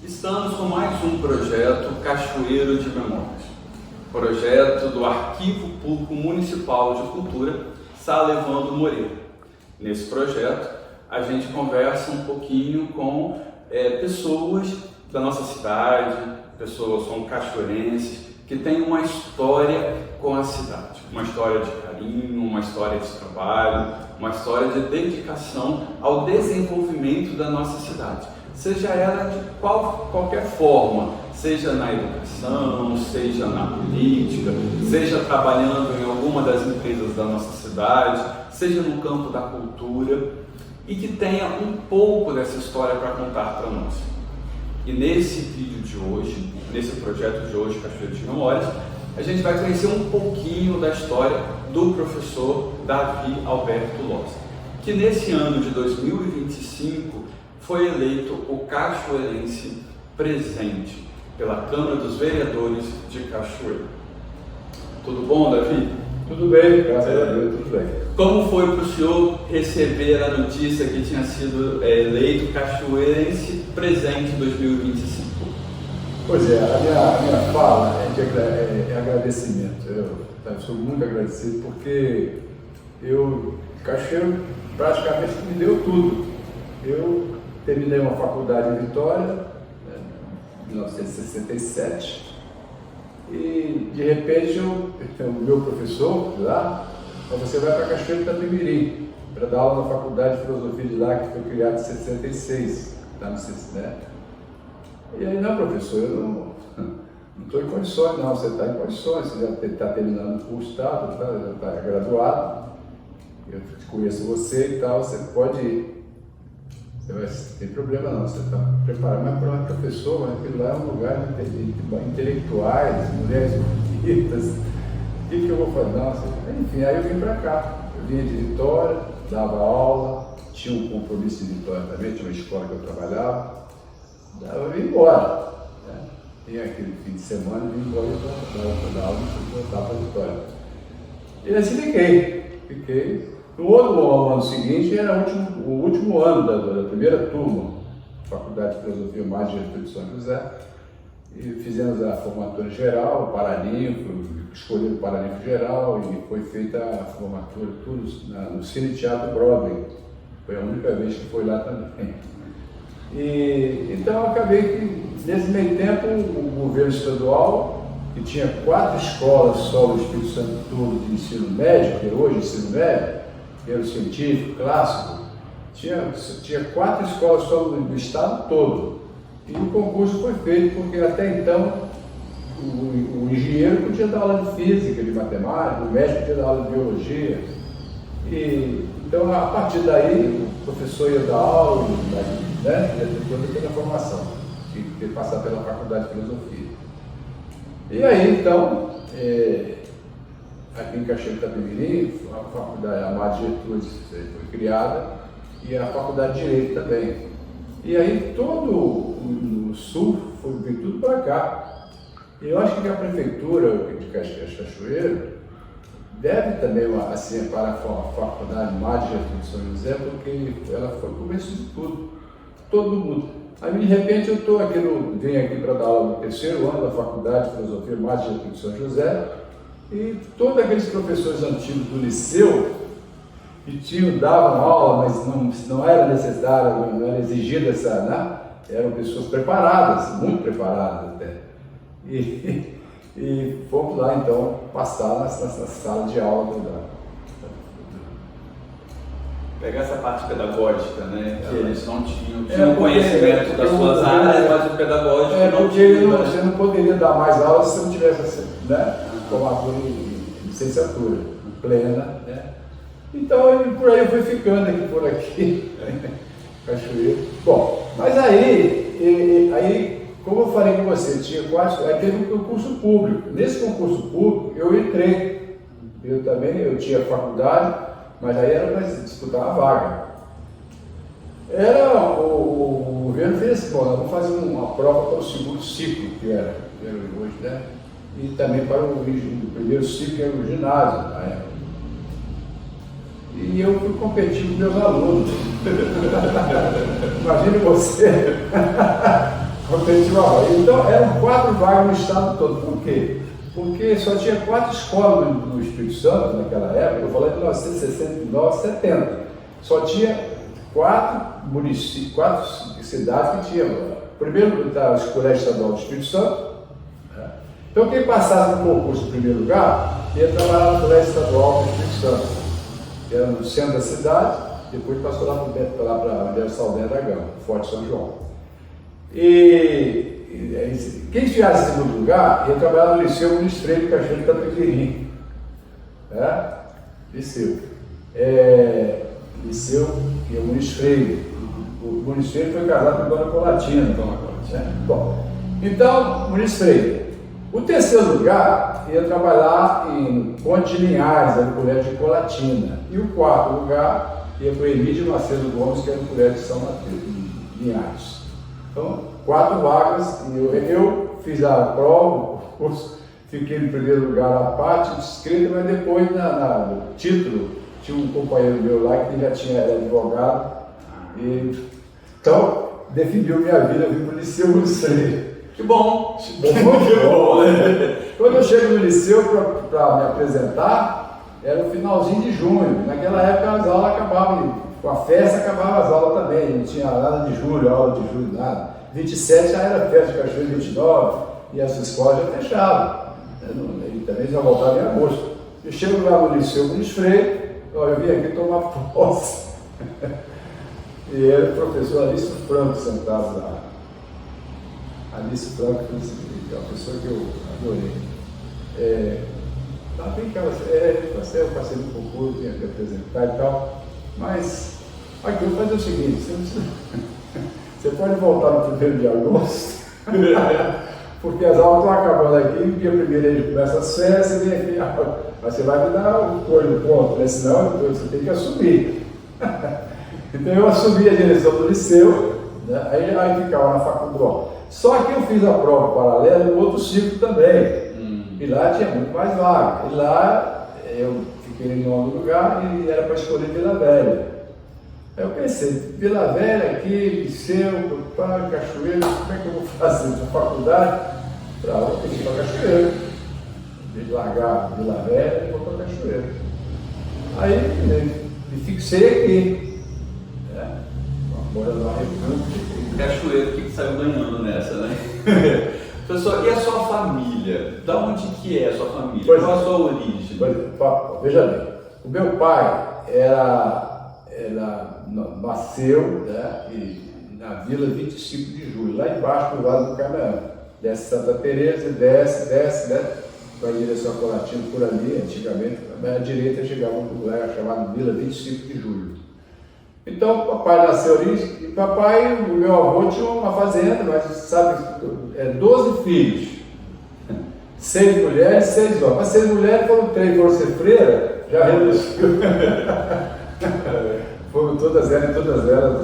Estamos com mais um projeto Cachoeiro de Memórias, projeto do Arquivo Público Municipal de Cultura, Sala Evandro Moreira. Nesse projeto, a gente conversa um pouquinho com pessoas da nossa cidade, pessoas são cachoeirenses, que têm uma história com a cidade, uma história de carinho, uma história de trabalho, uma história de dedicação ao desenvolvimento da nossa cidade, seja ela de qualquer forma, seja na educação, seja na política, seja trabalhando em alguma das empresas da nossa cidade, seja no campo da cultura, e que tenha um pouco dessa história para contar para nós. E nesse vídeo de hoje, nesse projeto de hoje, Cachoeiro de Memórias, a gente vai conhecer um pouquinho da história do professor Davi Alberto Loza, que nesse ano de 2025 foi eleito o cachoeirense presente pela Câmara dos Vereadores de Cachoeiro. Tudo bom, Davi? Tudo bem, graças a Deus, tudo bem. Como foi para o senhor receber a notícia que tinha sido eleito cachoeirense presente em 2025? Pois é, a minha fala é agradecimento. Eu sou muito agradecido porque Cachoeiro praticamente me deu tudo. Eu terminei uma faculdade em Vitória, em 1967, e de repente o meu professor lá, você vai para Cachoeiro de Itapemirim para dar aula na Faculdade de Filosofia de lá, que foi criada em 66, lá no CECINEP. E aí, não, professor, eu não estou em condições, não, você está em condições, você já está terminando o curso, já está graduado, eu conheço você e tal, você pode ir. Não tem problema não, você está preparado, mas para uma professora, aquilo lá é um lugar de intelectuais, mulheres bonitas, o que eu vou fazer? Não, enfim, aí eu vim para cá, eu vinha de Vitória, dava aula, tinha um compromisso em Vitória também, tinha uma escola que eu trabalhava, eu vim embora, né? Tinha aquele fim de semana, eu vim embora para dar aula e voltar para Vitória. E assim fiquei. No ano seguinte era o último ano da primeira turma, Faculdade de Filosofia e Mágica de São José, e fizemos a formatura geral, o Paraninfo, escolheram o Paraninfo geral e foi feita a formatura tudo no Cine Teatro Broadway. Foi a única vez que foi lá também. E então eu acabei que nesse meio tempo o governo estadual, que tinha 4 escolas só no Espírito Santo todo de ensino médio, que hoje é ensino médio, era científico, clássico, tinha 4 escolas só do estado todo. E o concurso foi feito porque até então o engenheiro podia dar aula de física, de matemática, o médico podia dar aula de biologia. E, então a partir daí o professor ia dar aula, né, ia ter toda aquela formação, tinha que passar pela Faculdade de Filosofia. E aí então, aqui em Cachoeiro de Itapemirim, a faculdade, a Amado Gertrudes foi criada, e a Faculdade de Direito também. E aí todo o sul foi tudo para cá. E eu acho que a prefeitura de Cachoeiro deve também, assim, para a Faculdade Amado Gertrudes de São José, porque ela foi o começo de tudo, todo mundo. Aí de repente eu venho aqui para dar aula no 3º ano da Faculdade de Filosofia Amado Gertrudes de São José, e todos aqueles professores antigos do liceu que davam aula, mas não era necessário, não era exigida essa, né? Eram pessoas preparadas, muito preparadas até. E fomos lá então passar nessa sala de aula Pegar essa parte pedagógica, né? Que eles não tinham conhecimento das suas áreas, mas o pedagógico não tinha. Você não poderia dar mais aula se você não tivesse, né, formatura em licenciatura plena, né? Então por aí eu fui ficando por aqui, Cachoeiro. Bom, mas aí como eu falei com você, aí teve um concurso público. Nesse concurso público eu entrei. Eu tinha faculdade, mas aí era para disputar a vaga. O governo fez assim, nós vamos fazer uma prova para o segundo ciclo, que era hoje, né? E também para o primeiro ciclo, que era o ginásio, na época. E eu fui competir com meus alunos. Imagine você competitivamente. Então, eram 4 vagas no estado todo. Por quê? Porque só tinha 4 escolas no Espírito Santo naquela época, eu falei de 1969, 70. Só tinha 4 municípios, 4 cidades que tinham. Primeiro, o Colégio Estadual do Espírito Santo. Né? Então, quem passasse no concurso em primeiro lugar, ia trabalhar no Colégio Estadual do Espírito Santo, que era no centro da cidade, depois passou lá para a Universal da Gama, Forte São João. Quem chegasse em segundo lugar ia trabalhar no Liceu Muniz Freire de Cachoeiro de Catupiry. Né? Liceu. Liceu que é o Muniz Freire. O Muniz Freire foi casado com a Dona Colatina. Né? Bom, então, Muniz Freire. O terceiro lugar ia trabalhar em Ponte de Linhares, no Colégio de Colatina. E o quarto lugar ia para o Emílio Macedo Gomes, que era no Colégio de São Mateus, em Linhares. Então, 4 vagas, e eu fiz a prova, o curso, fiquei no primeiro lugar na parte de escrita, mas depois no título, tinha um companheiro meu lá que já era advogado, e, então definiu minha vida, eu vim para o Liceu Muniz Freire. Que bom! Que bom, né? Quando eu chego no liceu para me apresentar, era o finalzinho de junho. Naquela época as aulas acabavam, com a festa acabava as aulas também, não tinha nada de julho, aula de julho, nada. 27 já era festa de Cachoeiro, 29, e as escolas já fechavam. E também já voltavam em agosto. Eu chego lá no Liceu Muniz Freire, eu vim aqui tomar posse. E era o professor Alice Franco sentado lá. Alice Franco, que é uma pessoa que eu adorei. Vem cá, eu passei no concurso, tinha que apresentar e tal, mas aqui eu vou fazer o seguinte, você pode voltar no 1º de agosto, porque as aulas estão acabando aqui, no dia 1º ele começa as férias, você vem aqui, mas você vai me dar o ponto, né? Senão você tem que assumir. Então eu assumi a direção do liceu, né? aí ficava na faculdade. Só que eu fiz a prova paralela no outro ciclo também. E lá tinha muito mais vaga. E lá eu fiquei em 9º lugar e era para escolher Vila Velha. Aí eu pensei, Vila Velha aqui, liceu, Cachoeiro, como é que eu vou fazer na faculdade? Eu tenho que ir para Cachoeiro. De largar Vila Velha e vou para Cachoeiro. Aí me fixei aqui. Morando na República. Cachoeiro, o que saiu ganhando nessa, né? Professor, e a sua família? Da onde que é a sua família? Qual é a sua origem? Veja bem, o meu pai nasceu, né, na Vila 25 de Julho, lá embaixo do Vale do Canaã. Desce Santa Teresa, desce, né, para a direção Colatina por ali, antigamente, mas à direita chegava um lugar chamado Vila 25 de Julho. Então, o papai nasceu ali, e o meu avô tinha uma fazenda, mas sabe, 12 filhos, 6 mulheres, 6 homens. Mas 6 mulheres, foram 3 foram ser freira, já reduziu. Foram todas elas,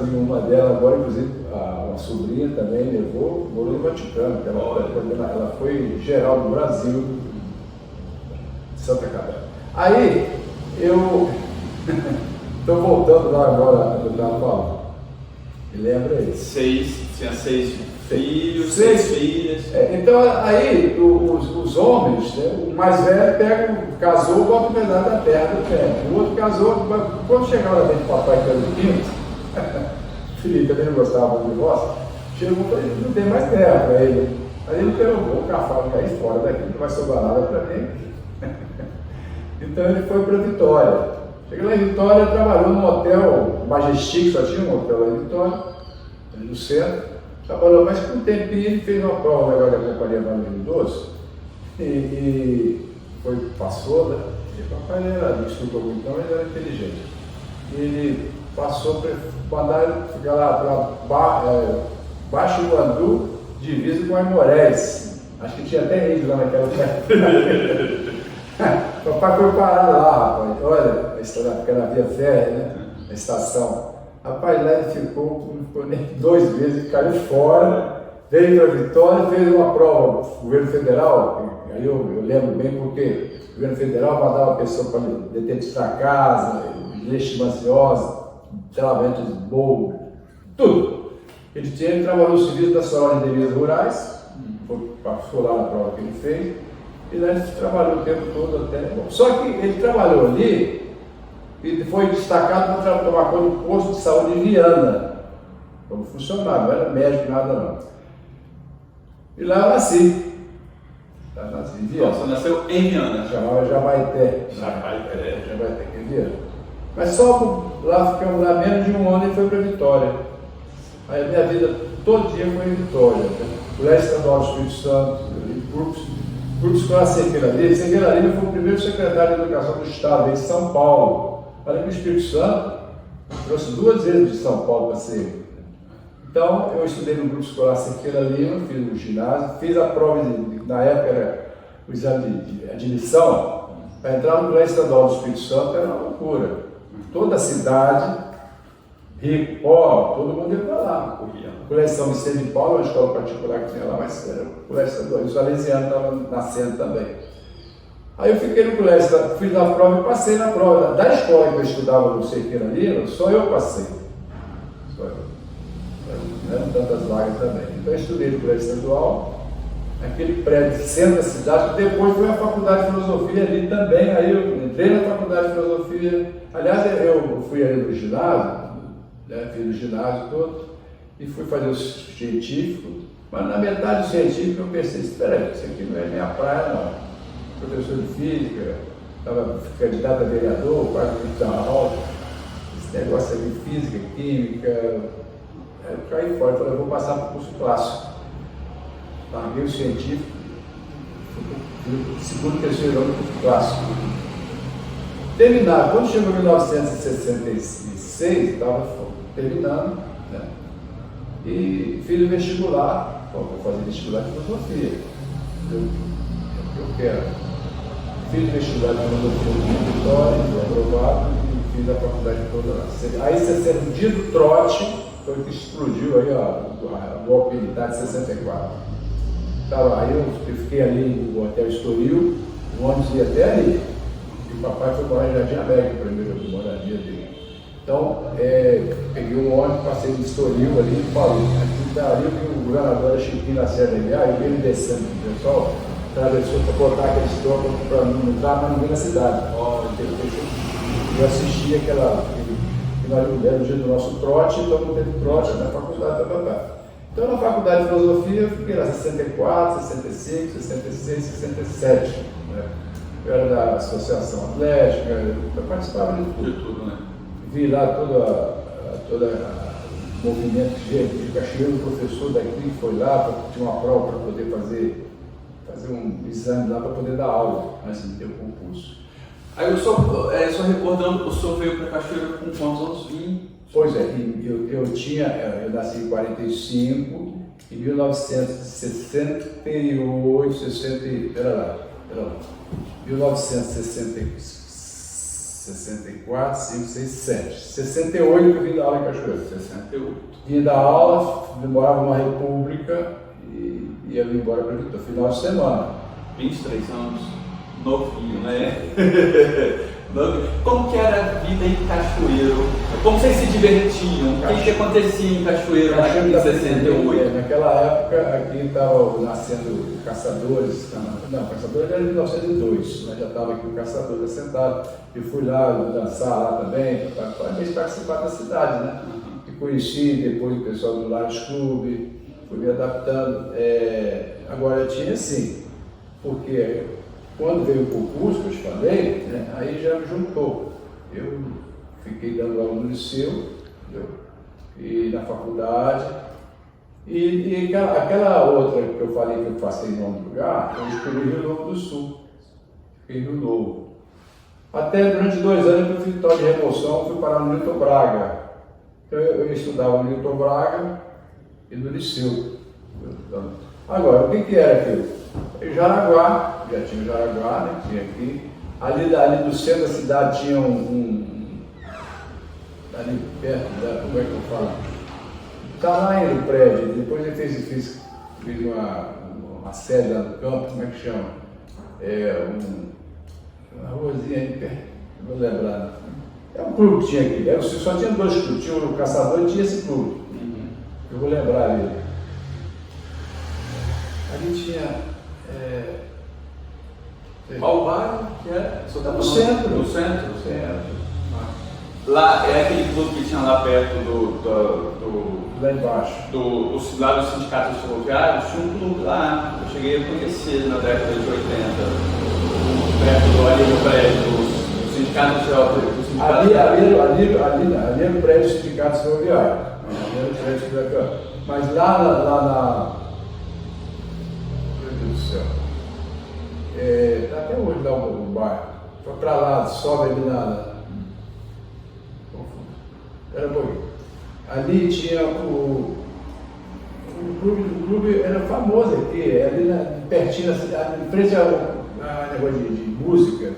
e uma delas agora, inclusive, uma sobrinha também levou, morou no Vaticano, ela foi geral do Brasil, Santa Catarina. Aí, eu... Estou voltando lá agora, eu estava falando. Me lembra aí? Tinha 6 filhos, 6 filhas. Então, aí, os homens, né, o mais velho casou, bota um pedaço da terra do pé. O outro casou, quando chegava lá dentro do papai, que era o quinto, Felipe também não gostava do divórcio, chegou e falou, não tem mais terra para ele. Aí ele pegou o café, cair fora daqui, não vai sobrar nada para mim. Então ele foi para Vitória. Cheguei lá em Vitória, trabalhou num hotel Majestic, só tinha um hotel lá em Vitória, ali no centro. Trabalhou, mas com um tempinho ele fez uma prova agora da Companhia Marinho Doce e passou, né? E o papai era, não estudou muito, não, mas era inteligente. E ele passou para mandar ficar lá para Baixo Guandu, divisa com Aimorés. Acho que tinha até índio lá naquela época. O papai foi parar lá, rapaz. Olha, a história, porque era via férrea, né? A estação. Rapaz, lá ele ficou, não ficou nem 2 meses, caiu fora, veio para Vitória, fez uma prova, o governo federal, aí eu lembro bem porque o governo federal mandava a pessoa para detetizar a casa, leishmaniose, tratamento de bolo, tudo. Ele trabalhou o serviço da Escola de Engenharias Rurais, foi lá na prova que ele fez, e lá ele trabalhou o tempo todo até. Bom, só que ele trabalhou ali e foi destacado para tomar conta do posto de saúde de Viana, como funcionário, não era médico, nada não. E lá eu nasci. Lá nasci em Viana. Você nasceu em Viana? Chamava Jabaité. Jabaité, que é Viana. Mas só lá ficamos lá menos de um ano e foi para Vitória. Aí a minha vida todo dia foi em Vitória. Colégio Estadual do Espírito Santo, Grupo Escolar Cerqueira Lima. Cerqueira Lima foi o primeiro secretário de Educação do Estado, em São Paulo. Olha que o Espírito Santo trouxe 2 vezes de São Paulo para ser. Então, eu estudei no Grupo Escolar Cerqueira Lima, fiz o ginásio, fiz a prova, na época era o exame de admissão, para entrar no Colégio Estadual do Espírito Santo era uma loucura. Toda a cidade, rico, pobre, todo mundo ia para lá. O Colégio São Vicente de Paulo, uma escola particular que tinha lá, mas era o Colégio Estadual. E os salesianos estavam nascendo também. Aí eu fiquei no colégio, fiz a prova e passei na prova. Da escola que eu estudava no Cerqueira Lima, só eu passei. Só eu. Não eram tantas vagas também. Então eu estudei no Colégio Estadual, naquele prédio centro da cidade, depois foi a Faculdade de Filosofia ali também. Aí eu entrei na Faculdade de Filosofia. Aliás, eu fui ali no ginásio, né, fiz o ginásio todo, e fui fazer o científico, mas na metade do científico eu pensei, espera aí, isso aqui não é minha praia não. Professor de física, estava candidato a vereador, quase que estava alto, esse negócio de física, química, aí eu caí fora, falei, eu vou passar para o curso clássico. Larguei o científico, fui para o segundo e terceiro ano do curso clássico. Terminado, quando chegou em 1966, estava terminando, né? E fiz o vestibular, vou fazer vestibular de filosofia, eu quero. Fiz o vestibular de filosofia de Vitória, fui aprovado e fiz a faculdade toda lá. Aí, no dia do trote, foi que explodiu aí o golpe militar de 64. Aí eu fiquei ali no Hotel Estoril, o ônibus ia até ali. E o papai foi morar em Jardim América, primeiro moradia dele. Então, peguei um ônibus, passei de Estoril ali e falei, aqui está ali que o governador era Chiquinho Lacerda Aguiar, e ele descendo com o pessoal, atravessou para botar aqueles trocos para não entrar, mas não vir na cidade. Eu assisti aquele dia do nosso trote, todo mundo teve trote na faculdade. Então, na faculdade de filosofia, eu fiquei lá 64, 65, 66, 67. Né? Eu era da Associação Atlética, eu participava de tudo, né? Vi lá todo o movimento de Cachoeiro, o professor daqui foi lá, tinha uma prova para poder fazer um exame lá para poder dar aula, antes de ter o concurso. Aí eu só recordando, o senhor veio para Cachoeira com quantos anos? 20? Pois é, eu nasci em 45, em 1968, 1964, 5, 6, 7. 68 eu vim dar aula em Cachoeira. 68. Vim dar aula, morava numa república e ia vir embora para Vitória, final de semana. 23 anos, novinho, né? Como que era a vida em Cachoeiro? Como vocês se divertiam? O que acontecia em Cachoeiro em 68? Naquela época aqui estavam nascendo caçadores. Não, caçadores era em 1902, mas já estava aqui o caçador assentado. Eu fui lá dançar lá também, para participar da cidade, né? E conheci depois o pessoal do Lares Clube, fui me adaptando. Agora eu tinha assim, porque quando veio o concurso, que eu te falei, né, aí já me juntou. Eu fiquei dando aula no liceu, entendeu? E na faculdade. E aquela outra que eu falei que eu passei em nome do lugar, eu escolhi Rio Novo do Sul. Fiquei em Rio Novo. Até durante 2 anos eu fui vitória de remoção, fui parar no Newton Braga. Então eu estudava no Newton Braga e no liceu. Agora, o que era aquilo? Jaraguá, já tinha Jaraguá, né? Tinha aqui. Ali do centro da cidade tinha ali perto, como é que eu falo? Está lá ainda o prédio, depois ele fez uma sede lá no campo, como é que chama? Uma ruazinha aí perto, não vou lembrar. É um clube que tinha aqui, só tinha 2 clubes, tinha o Caçador e tinha esse clube. eu vou lembrar ali. Ali tinha. Qual bairro que é? No centro. No centro? Lá é aquele clube que tinha lá perto Lá embaixo. Lá dos sindicatos ferroviários, tinha um clube lá, eu cheguei a conhecer na década de 80, perto ali do prédio, dos sindicatos ferroviários. Ali era o prédio dos sindicatos ferroviários. Mas lá na. Meu Deus do céu. Tá até hoje lá o bairro. Foi pra lá, sobe ali Era bom. Ali tinha o clube era famoso aqui, ali pertinho da cidade, em frente ao negócio de música.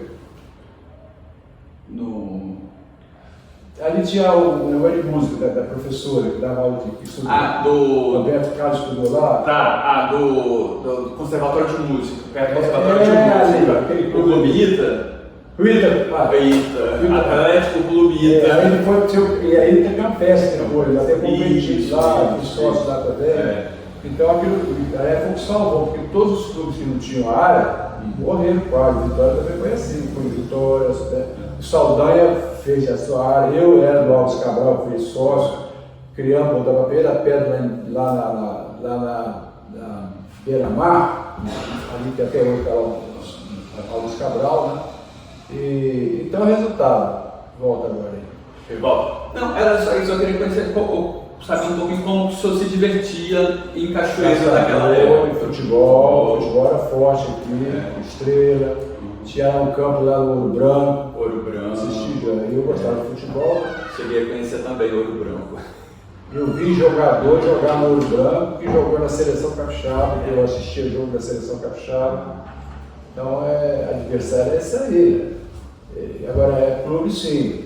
Ali tinha o negócio de música da professora que dava aula de estudar. Do Roberto Carlos estudou lá. Tá, do Conservatório de Música, perto do Conservatório de Música. Aquele o Clube Ita. Atlético Clube Ita. E aí tem uma festa depois, até convertidos lá, de sócios lá também. Então aquilo foi que salvou, porque todos os clubes que não tinham área morreram quase. Vitória também foi assim, foi Vitória, Saldanha fez a sua área, eu era do Alves Cabral, fui sócio, criamos, botava pedra lá na beira-mar, ali que até hoje está o Alves Cabral, né? Então o resultado, volta agora aí. Bom, não, era só isso, eu queria conhecer, saber um pouquinho como o senhor se divertia em Cachoeira naquela época. Futebol era forte aqui, Estrela, tinha um campo lá no Ouro Branco. Eu gostava de futebol. Cheguei a conhecer também Ouro Branco. Eu vi jogador jogar no Ouro Branco, que jogou na Seleção Capixaba, que eu assistia jogo da Seleção Capixaba. Então, adversário é isso aí. Agora, clube sim.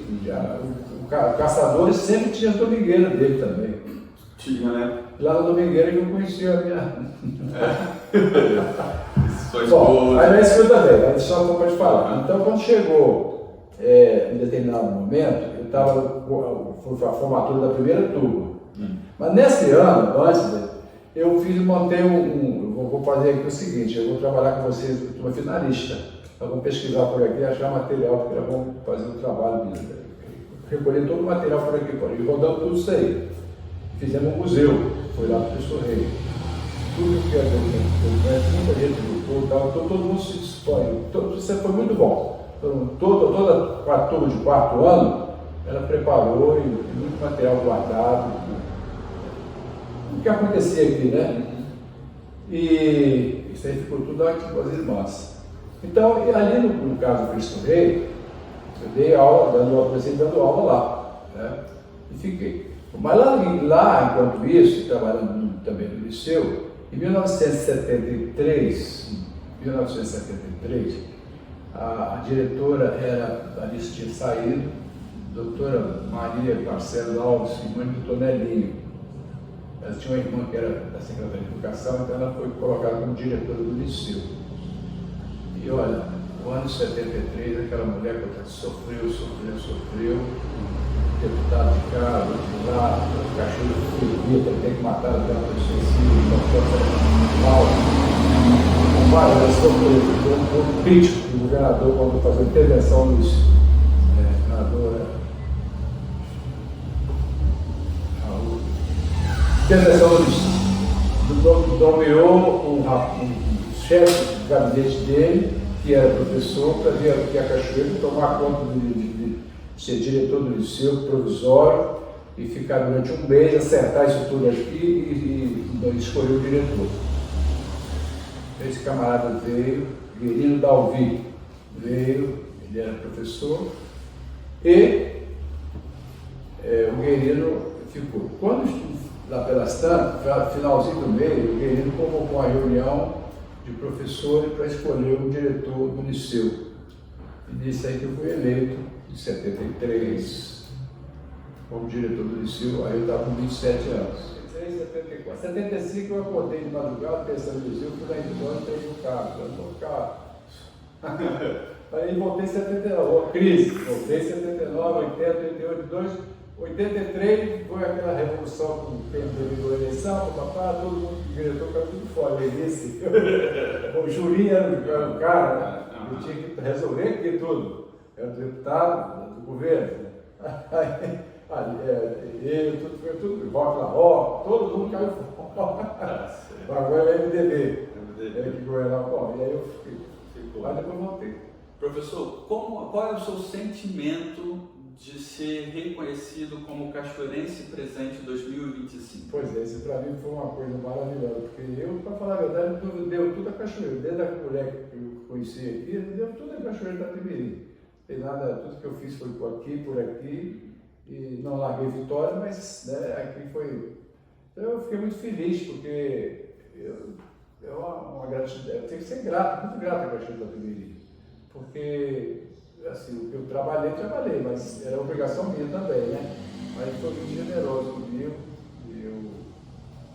O Caçadores sempre tinha a domingueira dele também. Tinha, né? Lá na domingueira que eu conhecia a minha. Bom, aí não é isso também, aí só não pode falar. Então, quando chegou em determinado momento, eu estava. Foi a formatura da primeira turma. Mas nesse ano, antes, eu montei vou fazer aqui o seguinte: eu vou trabalhar com vocês, uma finalista. Nós vamos pesquisar por aqui, achar material, porque nós vamos fazer um trabalho de recolher todo o material por aqui, e rodamos tudo isso aí. Fizemos um museu, foi lá para o professor Rei. Tudo que eu conheço, muita gente lutou, todo mundo se dispõe. Isso foi muito bom. Toda a turma de quarto ano, ela preparou e muito material guardado. O que acontecia aqui, né? E isso aí ficou tudo aqui com as irmãs. Então, e ali no caso do Cristo Rei, eu dei aula, comecei dando aula lá, né? E fiquei. Mas lá, enquanto isso, trabalhando também no liceu, em 1973, a diretora Alice tinha saído, doutora Maria Marcelo Alves, mãe do Tonelinho. Ela tinha uma irmã que era da Secretaria de Educação, então ela foi colocada como diretora do liceu. E olha, no ano de 73, aquela mulher que sofreu, deputado de cá, de lá, o cachorro fervia, tem que matar aquela pessoa assim, mal. Ela sofreu, um crítico do governador quando fazer intervenção nos governador. Intervenção do nomeou um chefe do gabinete dele, que era professor, para vir aqui a Cachoeira tomar conta de ser diretor do liceu provisório e ficar durante um mês, acertar isso tudo aqui e escolher o diretor. Esse camarada veio, Guerino Dalvi veio, ele era professor, e o Guerino ficou. Quando, lá pelas tantas, finalzinho do mês, o Guerino convocou uma reunião de professores para escolher o diretor do liceu. E disse aí que eu fui eleito em 73 como diretor do liceu, aí eu estava com 27 anos. 74. 75 eu acordei de madrugada pensando no liceu, fui lá em embora, entrei no carro. Aí voltei em 79, crise, voltei em 79, 80, 88, 2, 83 foi aquela revolução que teve a eleição, papá, todo mundo que gritou para tudo fora. O Julinho era o cara, né? Ele tinha que resolver aqui tudo. Era o deputado do governo. Foi tudo, rock lá, rock, todo mundo caiu fora. Agora é MDB. Ele que governava. Bom, e aí eu fiquei. Mas depois voltei. Professor, qual é o seu sentimento de ser reconhecido como Cachoeirense Presente 2025? Pois é, isso para mim foi uma coisa maravilhosa, porque eu, para falar a verdade, deu tudo a Cachoeira. Desde a mulher que eu conheci aqui, deu tudo a Cachoeira da Tibiri. Tem nada, tudo que eu fiz foi por aqui, e não larguei Vitória, mas né, aqui foi. Então eu fiquei muito feliz, porque uma gratidão, eu tenho que ser grato, muito grato à Cachoeira da Tibiri, porque assim, eu trabalhei, mas era obrigação minha também, né? Mas foi muito generoso comigo e eu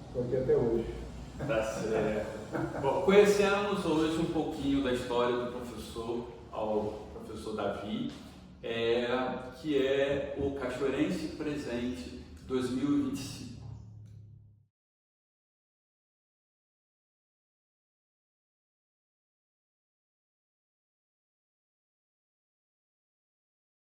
estou aqui até hoje. Tá certo. Bom, conhecemos hoje um pouquinho da história do professor ao professor Davi, que é o Cachoeirense Presente 2025.